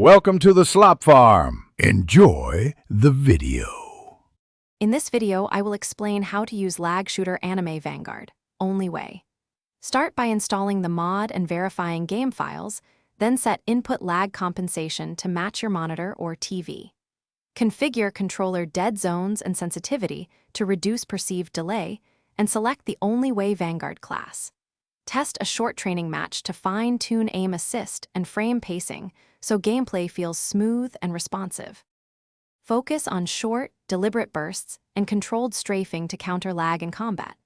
Welcome to the Slop Farm. Enjoy the video. In this video, I will explain how to use Lag Shooter Anime Vanguard, only way. Start by installing the mod and verifying game files, then set input lag compensation to match your monitor or TV. Configure controller dead zones and sensitivity to reduce perceived delay, and select the only way Vanguard class. Test a short training match to fine-tune aim assist and frame pacing so gameplay feels smooth and responsive. Focus on short, deliberate bursts and controlled strafing to counter lag in combat.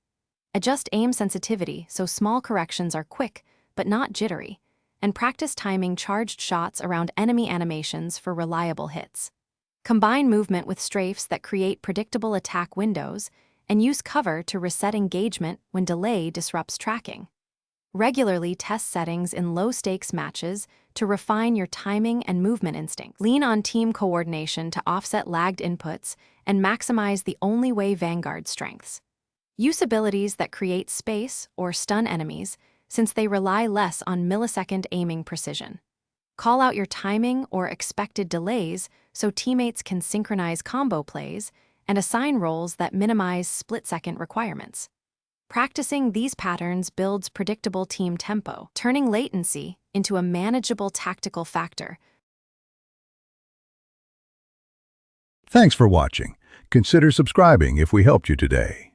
Adjust aim sensitivity so small corrections are quick but not jittery, and practice timing charged shots around enemy animations for reliable hits. Combine movement with strafes that create predictable attack windows, and use cover to reset engagement when delay disrupts tracking. Regularly test settings in low-stakes matches to refine your timing and movement instincts. Lean on team coordination to offset lagged inputs and maximize the only way Vanguard strengths. Use abilities that create space or stun enemies, since they rely less on millisecond aiming precision. Call out your timing or expected delays so teammates can synchronize combo plays, and assign roles that minimize split-second requirements. Practicing these patterns builds predictable team tempo, turning latency into a manageable tactical factor. Thanks for watching. Consider subscribing if we helped you today.